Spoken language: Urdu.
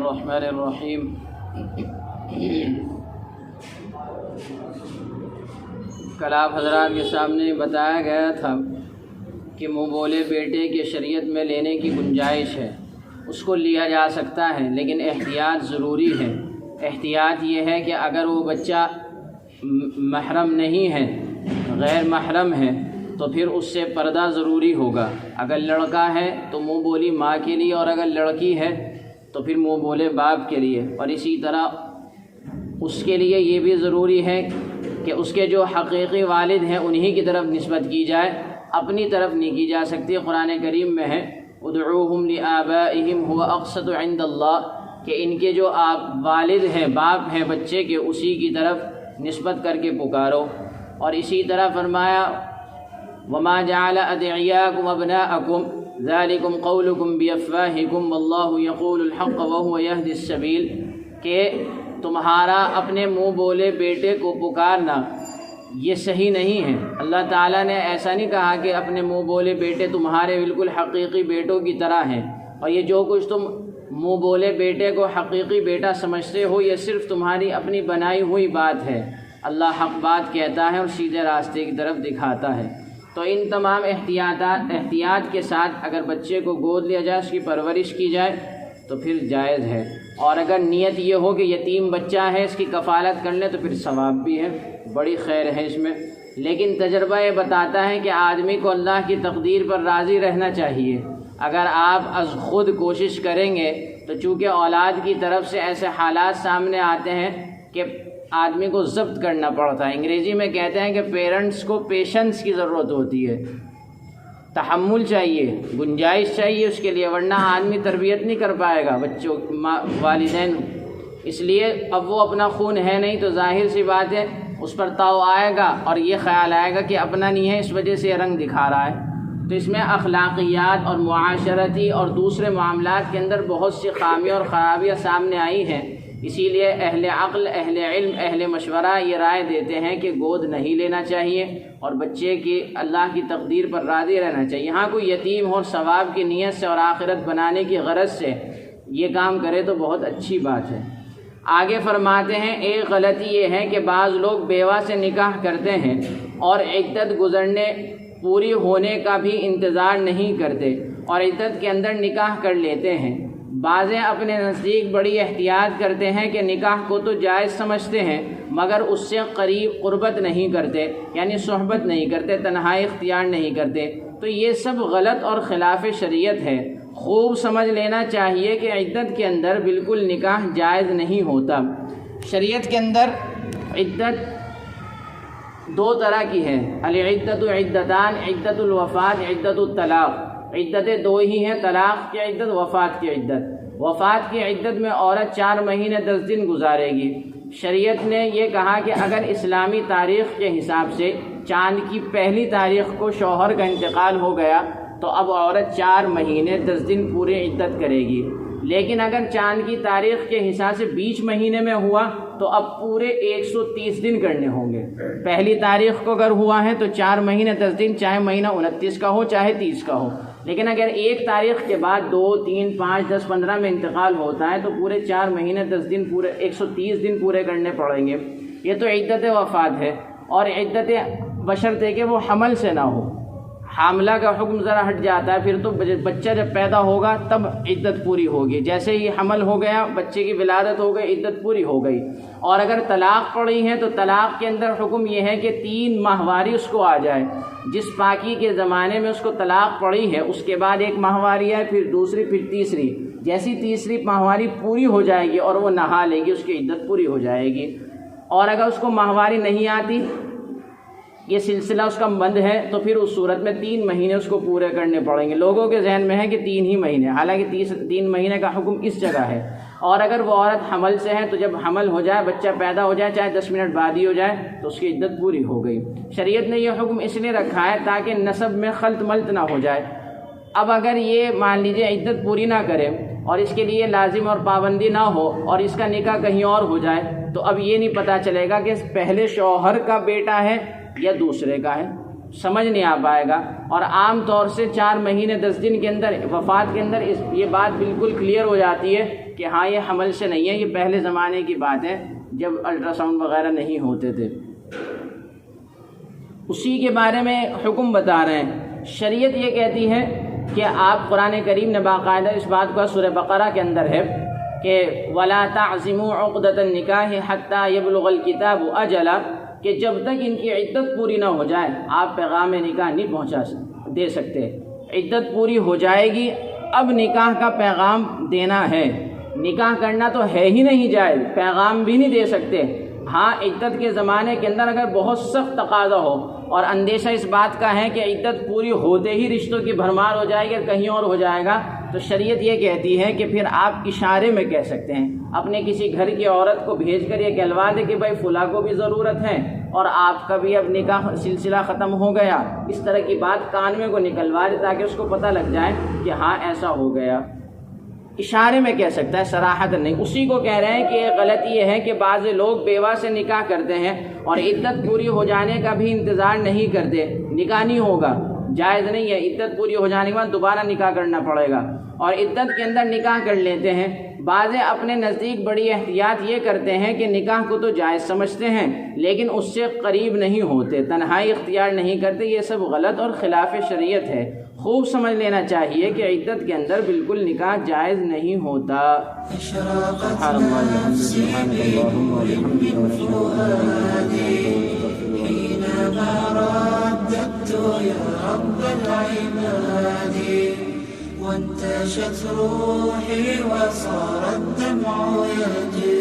الرحمن الرحیم۔ کل آپ حضرات کے سامنے بتایا گیا تھا کہ منہ بولے بیٹے کے شریعت میں لینے کی گنجائش ہے، اس کو لیا جا سکتا ہے، لیکن احتیاط ضروری ہے۔ احتیاط یہ ہے کہ اگر وہ بچہ محرم نہیں ہے، غیر محرم ہے، تو پھر اس سے پردہ ضروری ہوگا۔ اگر لڑکا ہے تو منہ بولی ماں کے لیے، اور اگر لڑکی ہے تو پھر منہ بولے باپ کے لیے۔ اور اسی طرح اس کے لیے یہ بھی ضروری ہے کہ اس کے جو حقیقی والد ہیں انہی کی طرف نسبت کی جائے، اپنی طرف نہیں کی جا سکتی۔ قرآن کریم میں ہے ادعوہم لآبائہم هو اقسط عند اللہ، کہ ان کے جو والد ہیں، باپ ہیں بچے کے، اسی کی طرف نسبت کر کے پکارو۔ اور اسی طرح فرمایا وما جعل ادعیاکم ابناءکم ذالکم قولکم بافواہکم واللہ یقول الحق وہو یہدی السبیل، کہ تمہارا اپنے منہ بولے بیٹے کو پکارنا یہ صحیح نہیں ہے۔ اللہ تعالیٰ نے ایسا نہیں کہا کہ اپنے منہ بولے بیٹے تمہارے بالکل حقیقی بیٹوں کی طرح ہیں، اور یہ جو کچھ تم منہ بولے بیٹے کو حقیقی بیٹا سمجھتے ہو یہ صرف تمہاری اپنی بنائی ہوئی بات ہے۔ اللہ حق بات کہتا ہے اور سیدھے راستے کی طرف دکھاتا ہے۔ تو ان تمام احتیاط کے ساتھ اگر بچے کو گود لیا جائے، اس کی پرورش کی جائے تو پھر جائز ہے۔ اور اگر نیت یہ ہو کہ یتیم بچہ ہے، اس کی کفالت کر لیں تو پھر ثواب بھی ہے، بڑی خیر ہے اس میں۔ لیکن تجربہ یہ بتاتا ہے کہ آدمی کو اللہ کی تقدیر پر راضی رہنا چاہیے۔ اگر آپ از خود کوشش کریں گے تو چونکہ اولاد کی طرف سے ایسے حالات سامنے آتے ہیں کہ آدمی کو ضبط کرنا پڑتا ہے۔ انگریزی میں کہتے ہیں کہ پیرنٹس کو پیشنس کی ضرورت ہوتی ہے، تحمل چاہیے، گنجائش چاہیے اس کے لیے، ورنہ آدمی تربیت نہیں کر پائے گا بچوں والدین۔ اس لیے اب وہ اپنا خون ہے نہیں تو ظاہر سی بات ہے اس پر تاؤ آئے گا، اور یہ خیال آئے گا کہ اپنا نہیں ہے اس وجہ سے یہ رنگ دکھا رہا ہے۔ تو اس میں اخلاقیات اور معاشرتی اور دوسرے معاملات کے اندر بہت سی خامیاں اور خرابیاں سامنے آئی ہیں۔ اسی لیے اہل عقل، اہل علم، اہل مشورہ یہ رائے دیتے ہیں کہ گود نہیں لینا چاہیے اور بچے کی اللہ کی تقدیر پر راضی رہنا چاہیے۔ ہاں کوئی یتیم ہو ثواب کی نیت سے اور آخرت بنانے کی غرض سے یہ کام کرے تو بہت اچھی بات ہے۔ آگے فرماتے ہیں ایک غلطی یہ ہے کہ بعض لوگ بیوہ سے نکاح کرتے ہیں اور عدت گزرنے پوری ہونے کا بھی انتظار نہیں کرتے اور عدت کے اندر نکاح کر لیتے ہیں۔ بعضیں اپنے نزدیک بڑی احتیاط کرتے ہیں کہ نکاح کو تو جائز سمجھتے ہیں مگر اس سے قریب قربت نہیں کرتے، یعنی صحبت نہیں کرتے، تنہائی اختیار نہیں کرتے۔ تو یہ سب غلط اور خلاف شریعت ہے۔ خوب سمجھ لینا چاہیے کہ عدت کے اندر بالکل نکاح جائز نہیں ہوتا۔ شریعت کے اندر عدت دو طرح کی ہے، العدت عدتان، عدت الوفات، عدت الطلاق۔ عدتیں دو ہی ہیں، طلاق کی عدت، وفات کی عدت۔ وفات کی عدت میں عورت 4 مہینے 10 دن گزارے گی۔ شریعت نے یہ کہا کہ اگر اسلامی تاریخ کے حساب سے چاند کی پہلی تاریخ کو شوہر کا انتقال ہو گیا تو اب عورت 4 مہینے 10 دن پورے عدت کرے گی۔ لیکن اگر چاند کی تاریخ کے حساب سے 20 مہینے میں ہوا تو اب پورے 130 دن کرنے ہوں گے۔ پہلی تاریخ کو اگر ہوا ہے تو 4 مہینے 10 دن، چاہے مہینہ 29 کا ہو چاہے 30 کا ہو۔ لیکن اگر ایک تاریخ کے بعد 2، 3، 5، 10، 15 میں انتقال ہوتا ہے تو پورے 4 مہینے 10 دن، پورے 130 دن پورے کرنے پڑیں گے۔ یہ تو عدت وفات ہے۔ اور عدت بشرطے کہ وہ حمل سے نہ ہو، حاملہ کا حکم ذرا ہٹ جاتا ہے، پھر تو بچہ جب پیدا ہوگا تب عدت پوری ہوگی۔ جیسے ہی حمل ہو گیا، بچے کی ولادت ہو گئی، عدت پوری ہو گئی۔ اور اگر طلاق پڑی ہے تو طلاق کے اندر حکم یہ ہے کہ 3 ماہواری اس کو آ جائے۔ جس پاکی کے زمانے میں اس کو طلاق پڑی ہے اس کے بعد 1 ماہواری ہے، پھر دوسری، پھر تیسری۔ جیسی تیسری ماہواری پوری ہو جائے گی اور وہ نہا لے گی، اس کی عدت پوری ہو جائے گی۔ اور اگر اس کو ماہواری نہیں آتی، یہ سلسلہ اس کا بند ہے، تو پھر اس صورت میں 3 مہینے اس کو پورے کرنے پڑیں گے۔ لوگوں کے ذہن میں ہے کہ 3 ہی مہینے، حالانکہ 3 مہینے کا حکم اس جگہ ہے۔ اور اگر وہ عورت حمل سے ہے تو جب حمل ہو جائے، بچہ پیدا ہو جائے، چاہے 10 منٹ بعد ہی ہو جائے، تو اس کی عدت پوری ہو گئی۔ شریعت نے یہ حکم اس لیے رکھا ہے تاکہ نسب میں خلط ملط نہ ہو جائے۔ اب اگر یہ مان لیجیے عدت پوری نہ کرے اور اس کے لیے لازم اور پابندی نہ ہو اور اس کا نکاح کہیں اور ہو جائے تو اب یہ نہیں پتہ چلے گا کہ پہلے شوہر کا بیٹا ہے یا دوسرے کا ہے۔ سمجھ نہیں آ پائے گا، اور عام طور سے 4 مہینے 10 دن کے اندر وفات کے اندر یہ بات بالکل کلیئر ہو جاتی ہے کہ ہاں یہ حمل سے نہیں ہے، یہ پہلے زمانے کی بات ہے جب الٹرا ساؤنڈ وغیرہ نہیں ہوتے تھے۔ اسی کے بارے میں حکم بتا رہے ہیں۔ شریعت یہ کہتی ہے کہ آپ، قرآن کریم نے باقاعدہ اس بات کو سورہ بقرہ کے اندر ہے کہ وَلَا تَعْزِمُوا عُقْدَةَ النِّكَاحِ حَتَّى يَبْلُغَ الْكِتَابُ أَجَلَهُ، کہ جب تک ان کی عدت پوری نہ ہو جائے آپ پیغام نکاح نہیں دے سکتے۔ عدت پوری ہو جائے گی، اب نکاح کا پیغام دینا ہے۔ نکاح کرنا تو ہے ہی نہیں جائز، پیغام بھی نہیں دے سکتے۔ ہاں عدت کے زمانے کے اندر اگر بہت سخت تقاضا ہو اور اندیشہ اس بات کا ہے کہ عدت پوری ہوتے ہی رشتوں کی بھرمار ہو جائے گی اور کہیں اور ہو جائے گا، تو شریعت یہ کہتی ہے کہ پھر آپ اشارے میں کہہ سکتے ہیں، اپنے کسی گھر کی عورت کو بھیج کر یہ کہلوا دے کہ بھائی فلاں کو بھی ضرورت ہے اور آپ کا بھی اب نکاح سلسلہ ختم ہو گیا، اس طرح کی بات کان میں کو نکلوا دے تاکہ اس کو پتہ لگ جائے کہ ہاں ایسا ہو گیا۔ اشارے میں کہہ سکتا ہے، صراحت نہیں۔ اسی کو کہہ رہے ہیں کہ یہ غلطی یہ ہے کہ بعض لوگ بیوہ سے نکاح کرتے ہیں اور عدت پوری ہو جانے کا بھی انتظار نہیں کرتے، نکاح نہیں ہوگا، جائز نہیں ہے۔ عدت پوری ہو جانے کے بعد دوبارہ نکاح کرنا پڑے گا، اور عدت کے اندر نکاح کر لیتے ہیں۔ بعض اپنے نزدیک بڑی احتیاط یہ کرتے ہیں کہ نکاح کو تو جائز سمجھتے ہیں لیکن اس سے قریب نہیں ہوتے، تنہائی اختیار نہیں کرتے۔ یہ سب غلط اور خلاف شریعت ہے۔ خوب سمجھ لینا چاہیے کہ عدت کے اندر بالکل نکاح جائز نہیں ہوتا۔ سبحان اللہ والحمد للہ اللہم وبحمدک حینما رددت یا رب العباد وانتشت روحي وصار الدمع يجري